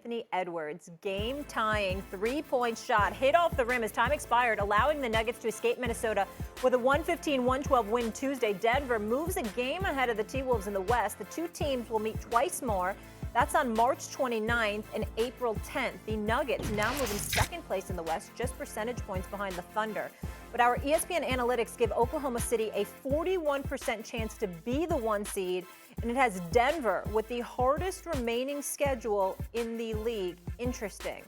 Anthony Edwards' game-tying three-point shot hit off the rim as time expired, allowing the Nuggets to escape Minnesota with a 115-112 win Tuesday. Denver moves a game ahead of the T-Wolves in the West. The two teams will meet twice more. That's on March 29th and April 10th. The Nuggets now move in second place in the West, just percentage points behind the Thunder. But our ESPN analytics give Oklahoma City a 41% chance to be the 1 seed, and it has Denver with the hardest remaining schedule in the league. Interesting.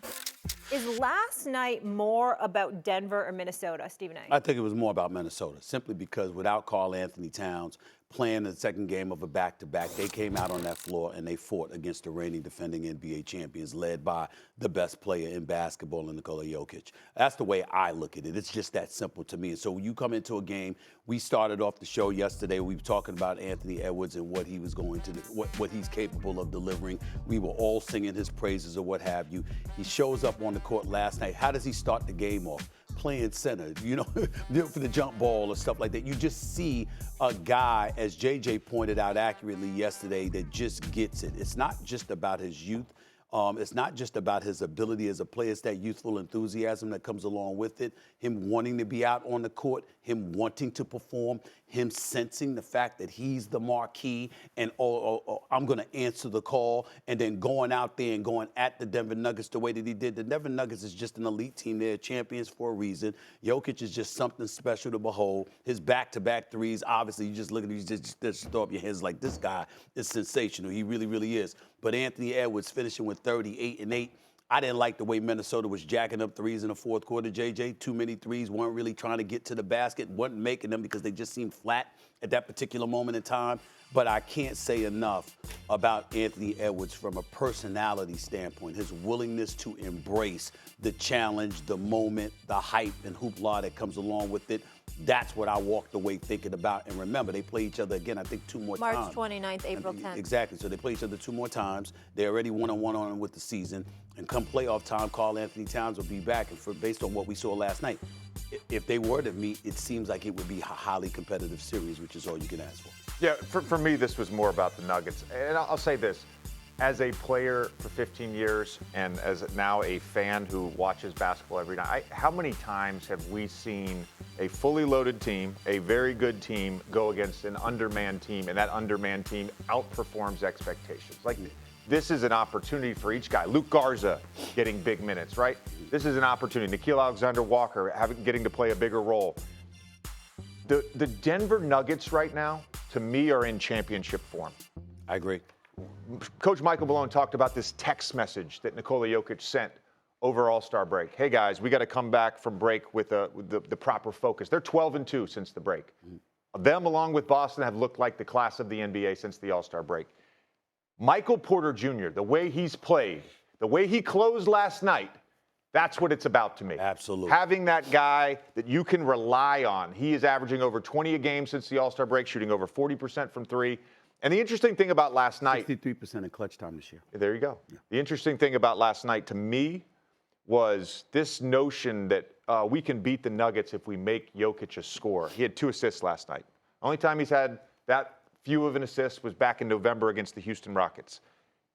Is last night more about Denver or Minnesota, Stephen A? I think it was more about Minnesota, simply because without Karl Anthony Towns playing the second game of a back-to-back, they came out on that floor and they fought against the reigning defending NBA champions, led by the best player in basketball, Nikola Jokic. That's the way I look at it. It's just that simple to me. And so when you come into a game, we started off the show yesterday. We were talking about Anthony Edwards and what he was going to do, what he's capable of delivering. We were all singing his praises or what have you. He shows up on the court last night. How does he start the game off? Playing center, for the jump ball or stuff like that. You just see a guy, as JJ pointed out accurately yesterday, that just gets it. It's not just about his youth. It's not just about his ability as a player. It's that youthful enthusiasm that comes along with it, him wanting to be out on the court, him wanting to perform, him sensing the fact that he's the marquee and I'm going to answer the call, and then going out there and going at the Denver Nuggets the way that he did. The Denver Nuggets is just an elite team. They're champions for a reason. Jokic is just something special to behold. His back-to-back threes, obviously, you just look at it, you just throw up your hands like, this guy is sensational. He really, really is. But Anthony Edwards finishing with 38 and 8. I didn't like the way Minnesota was jacking up threes in the fourth quarter, JJ. Too many threes, weren't really trying to get to the basket, weren't making them because they just seemed flat at that particular moment in time. But I can't say enough about Anthony Edwards from a personality standpoint, his willingness to embrace the challenge, the moment, the hype and hoopla that comes along with it. That's what I walked away thinking about. And remember, they play each other again, I think, 2 more times. March 29th, April 10th. Exactly. So they play each other 2 more times. They're already one-on-one on with the season. And come playoff time, Karl Anthony Towns will be back. And based on what we saw last night, if they were to meet, it seems like it would be a highly competitive series, which is all you can ask for. Yeah, for me, this was more about the Nuggets. And I'll say this. As a player for 15 years and as now a fan who watches basketball every night, how many times have we seen a fully loaded team, a very good team, go against an undermanned team, and that undermanned team outperforms expectations? Like, this is an opportunity for each guy. Luke Garza getting big minutes, right? This is an opportunity. Nickeil Alexander-Walker getting to play a bigger role. The Denver Nuggets right now, to me, are in championship form. I agree. Coach Michael Malone talked about this text message that Nikola Jokic sent over All-Star break. Hey, guys, we got to come back from break with the proper focus. They're 12-2 since the break. Them, along with Boston, have looked like the class of the NBA since the All-Star break. Michael Porter Jr., the way he's played, the way he closed last night, that's what it's about to me. Absolutely. Having that guy that you can rely on. He is averaging over 20 a game since the All-Star break, shooting over 40% from three. And the interesting thing about last night... 63% in clutch time this year. There you go. Yeah. The interesting thing about last night to me was this notion that we can beat the Nuggets if we make Jokic a scorer. He had 2 assists last night. Only time he's had that few of an assist was back in November against the Houston Rockets.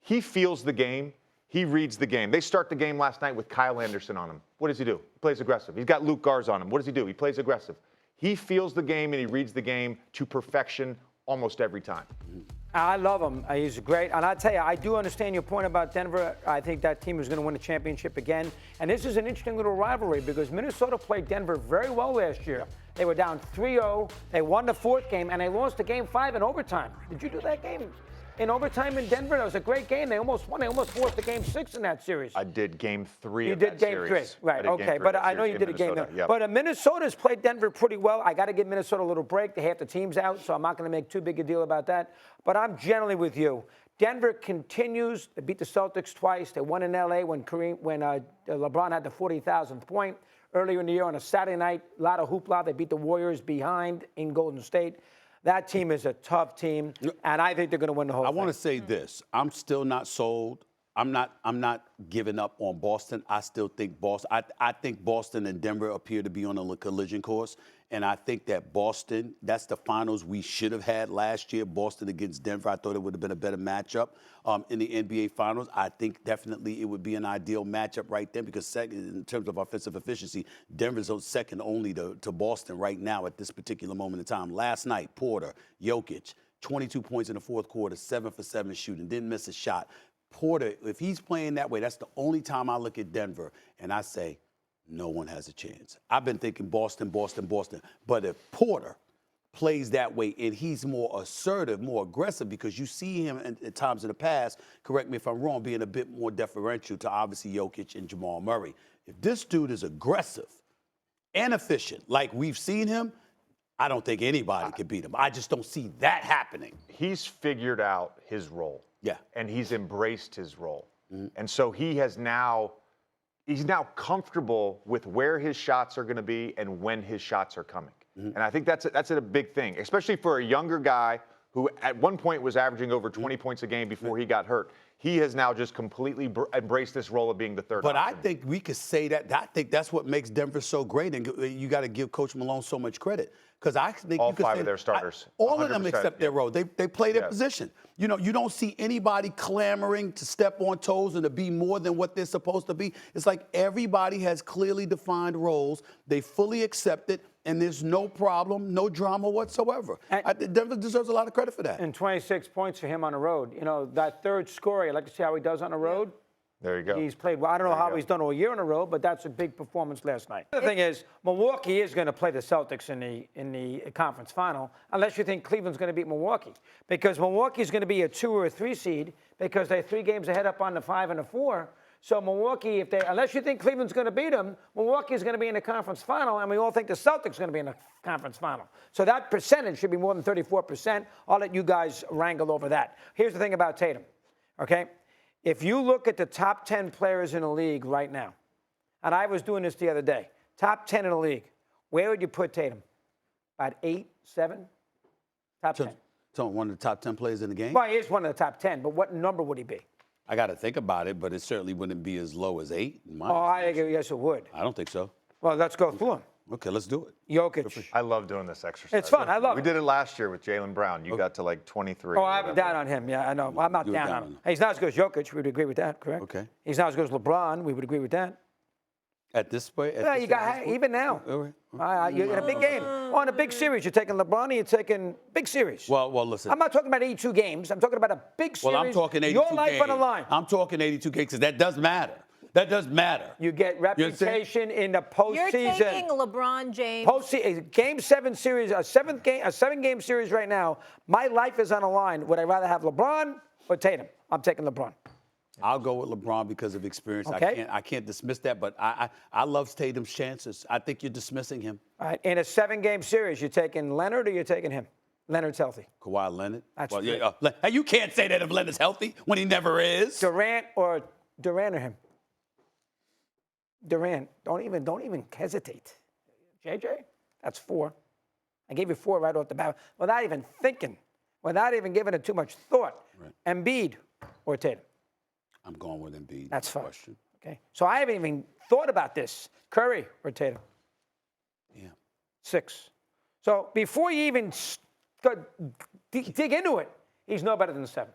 He feels the game. He reads the game. They start the game last night with Kyle Anderson on him. What does he do? He plays aggressive. He's got Luke Garza on him. What does he do? He plays aggressive. He feels the game and he reads the game to perfection almost every time. I love him. He's great. And I tell you, I do understand your point about Denver. I think that team is going to win a championship again. And this is an interesting little rivalry because Minnesota played Denver very well last year. They were down 3-0. They won the 4th game, and they lost the game 5 in overtime. Did you do that game? In overtime in Denver, that was a great game. They almost won. They almost forced the game 6 in that series. I did game 3 of that that series. series. You did game 3, right, okay. But I know you did a game there. Yep. But Minnesota's played Denver pretty well. I got to give Minnesota a little break. Half the team's out, so I'm not going to make too big a deal about that. But I'm generally with you. Denver continues. They beat the Celtics twice. They won in L.A. when LeBron had the 40,000th point earlier in the year on a Saturday night. A lot of hoopla. They beat the Warriors behind in Golden State. That team is a tough team, and I think they're going to win the whole thing. I want to say this. I'm still not sold I'm not giving up on Boston. I still think Boston. I think Boston and Denver appear to be on a collision course, and I think that Boston. That's the finals we should have had last year. Boston against Denver. I thought it would have been a better matchup in the NBA Finals. I think definitely it would be an ideal matchup right then because in terms of offensive efficiency, Denver's second only to Boston right now at this particular moment in time. Last night, Porter, Jokic, 22 points in the fourth quarter, 7 for 7 shooting, didn't miss a shot. Porter, if he's playing that way, that's the only time I look at Denver and I say, no one has a chance. I've been thinking Boston, Boston, Boston. But if Porter plays that way and he's more assertive, more aggressive, because you see him at times in the past, correct me if I'm wrong, being a bit more deferential to obviously Jokic and Jamal Murray. If this dude is aggressive and efficient like we've seen him, I don't think anybody can beat him. I just don't see that happening. He's figured out his role. Yeah. And he's embraced his role. Mm-hmm. And so he's now comfortable with where his shots are going to be and when his shots are coming. Mm-hmm. And I think that's a big thing, especially for a younger guy who at one point was averaging over 20 points a game before he got hurt. He has now just completely embraced this role of being the third option. I think we could say that. I think that's what makes Denver so great, and you got to give Coach Malone so much credit. Because I think all you could five say, of their starters, all of them except their role, they play their position. You know, you don't see anybody clamoring to step on toes and to be more than what they're supposed to be. It's like everybody has clearly defined roles. They fully accept it, and there's no problem, no drama whatsoever. I think Denver deserves a lot of credit for that. And 26 points for him on the road. You know, that third scorer, I'd like to see how he does on the road. There you go. He's played well. I don't know how he's done all year in a row, but that's a big performance last night. The thing is, Milwaukee is going to play the Celtics in the conference final, unless you think Cleveland's going to beat Milwaukee, because Milwaukee's going to be a 2 or a 3 seed because they're 3 games ahead up on the 5 and the 4. So Milwaukee, unless you think Cleveland's going to beat them, Milwaukee's going to be in the conference final, and we all think the Celtics are going to be in the conference final. So that percentage should be more than 34%. I'll let you guys wrangle over that. Here's the thing about Tatum, okay? If you look at the top 10 players in the league right now, and I was doing this the other day, top 10 in the league, where would you put Tatum? About 8, 7? Top 10. So one of the top 10 players in the game? Well, he is one of the top 10, but what number would he be? I got to think about it, but it certainly wouldn't be as low as 8. I guess it would. I don't think so. Well, let's go through them. Okay, let's do it. Jokic. I love doing this exercise. It's fun. I love it. We did it last year with Jaylen Brown. You got to like 23. Oh, I'm down on him. Yeah, I know. I'm not down on him. He's not as good as Jokic. We would agree with that, correct? Okay. He's not as good as LeBron. We would agree with that. At this point? Yeah, you got even now. You're in a big game. On a big series, you're taking LeBron and you're taking big series. Well, listen. I'm not talking about 82 games. I'm talking about a big series. Well, I'm talking 82 games. Your life on the line. I'm talking 82 games because that does matter. That does matter. You get reputation in the postseason. You're taking LeBron James. Game 7 series, a 7-game series right now. My life is on the line. Would I rather have LeBron or Tatum? I'm taking LeBron. I'll go with LeBron because of experience. Okay. I can't dismiss that, but I love Tatum's chances. I think you're dismissing him. All right. In a 7-game series, you're taking Leonard or you're taking him? Leonard's healthy. Kawhi Leonard. That's you can't say that if Leonard's healthy when he never is. Durant or him? Durant. Don't even hesitate. JJ, that's 4. I gave you 4 right off the bat without even thinking, without even giving it too much thought. Right. Embiid or Tatum? I'm going with Embiid. That's fine. Question. Okay. So I haven't even thought about this. Curry or Tatum? Yeah. 6. So before you even dig into it, he's no better than 7.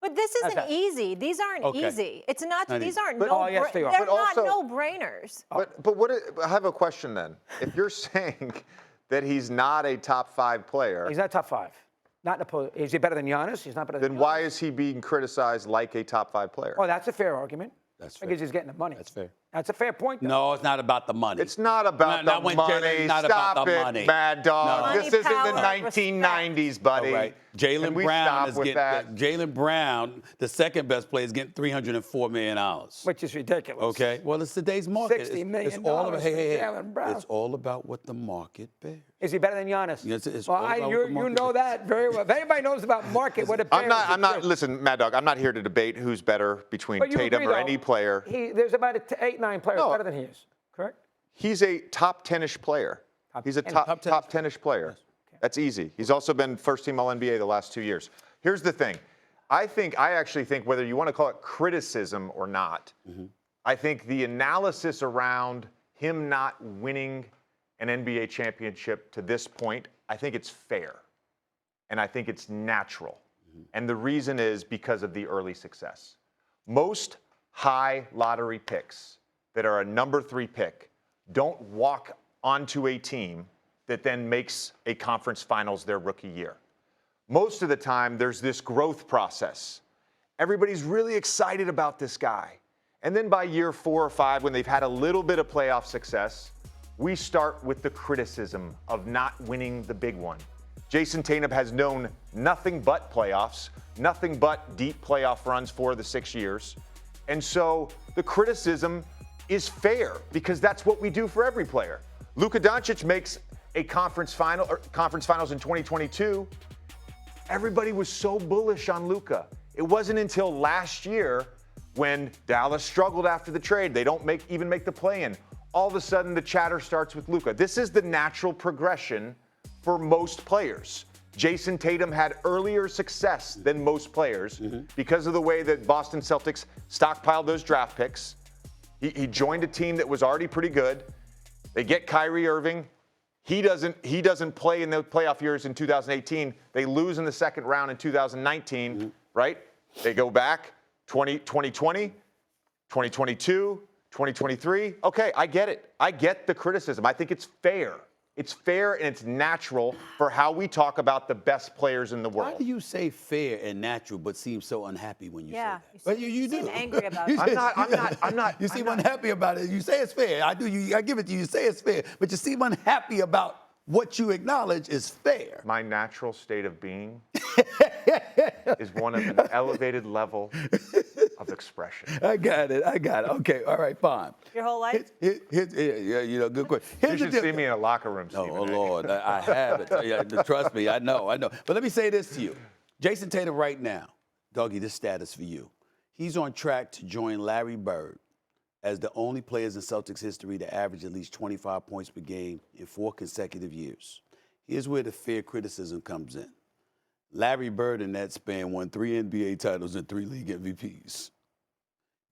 But this isn't easy. These aren't easy. It's not. These aren't no. They are. They're not no-brainers. But I have a question then. If you're saying that he's not a top 5 player, He's not top 5. Not in the post. Is he better than Giannis? He's not better than then Giannis. why is he being criticized like a top 5 player? Oh, that's a fair argument. That's fair. Because he's getting the money. That's fair. That's a fair point, though. No, it's not about the money. It's not about the money. Stop it, Mad Dog. No. This isn't the Power, 1990s, buddy. All right. Jaylen Brown is getting Jaylen Brown, the second best player, is getting $304 million. Which is ridiculous. Okay. Well, it's today's market. $60 million It's all about, Jaylen Brown. It's all about what the market bears. Is he better than Giannis? Yes, it's all about what the you market know bears. that very well. If anybody knows about market, what it bears. I'm not. Listen, Mad Dog. I'm not here to debate who's better between But you Tatum agree, or any player. There's about 8, 9 players better than he is. Correct? He's a top 10-ish player. He's a top 10-ish player. That's easy. He's also been first-team All-NBA the last 2 years. Here's the thing. I actually think whether you want to call it criticism or not, I think the analysis around him not winning an NBA championship to this point, I think it's fair. And I think it's natural. And the reason is because of the early success. Most high lottery picks that are a number 3 pick don't walk onto a team that then makes a conference finals their rookie year. Most of the time, there's this growth process. Everybody's really excited about this guy. And then by year 4 or 5, when they've had a little bit of playoff success, we start with the criticism of not winning the big one. Jayson Tatum has known nothing but playoffs, nothing but deep playoff runs for the 6 years. And so the criticism is fair because that's what we do for every player. Luka Doncic makes a conference finals in 2022. Everybody was so bullish on Luka. It wasn't until last year when Dallas struggled after the trade. They don't even make the play-in. All of a sudden, the chatter starts with Luka. This is the natural progression for most players. Jayson Tatum had earlier success than most players because of the way that Boston Celtics stockpiled those draft picks. He joined a team that was already pretty good. They get Kyrie Irving. He doesn't play in the playoff years in 2018. They lose in the second round in 2019, right? They go back 2020, 2022, 2023. Okay, I get it. I get the criticism. I think it's fair. It's fair and it's natural for how we talk about the best players in the world. Why do you say fair and natural but seem so unhappy when you say that? But you seem do. angry about You it. I'm not. You seem unhappy about it. You say it's fair. I do. I give it to you. You say it's fair, but you seem unhappy about what you acknowledge is fair. My natural state of being is one of an elevated level of expression. I got it. Okay, all right, fine. Your whole life? Yeah, good question. You should see me in a locker room, Stephen Oh, A. Lord, I have it. Yeah, trust me, I know. But let me say this to you. Jayson Tatum right now, Dougie, this status for you. He's on track to join Larry Bird as the only players in Celtics history to average at least 25 points per game in 4 consecutive years. Here's where the fair criticism comes in. Larry Bird in that span won 3 NBA titles and 3 league MVPs.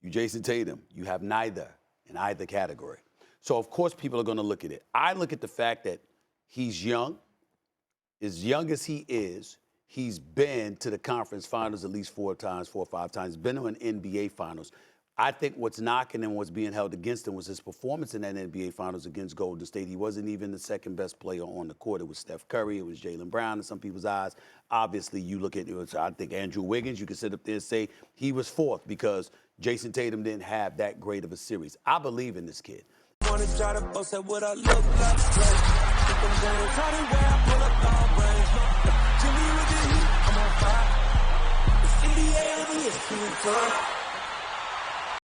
You, Jayson Tatum, you have neither in either category. So, of course, people are going to look at it. I look at the fact that he's young. As young as he is, he's been to the conference finals at least 4 or 5 times, been to an NBA finals. I think what's knocking and what's being held against him was his performance in that NBA Finals against Golden State. He wasn't even the second best player on the court. It was Steph Curry. It was Jaylen Brown in some people's eyes. Obviously, you look at it, I think Andrew Wiggins, you can sit up there and say he was 4th because Jayson Tatum didn't have that great of a series. I believe in this kid. Wanna try to boast at what I look like. Keep them going, try to wear, I pull up long range. Jimmy with the heat, I'm on fire. It's NBA over here, feeling good.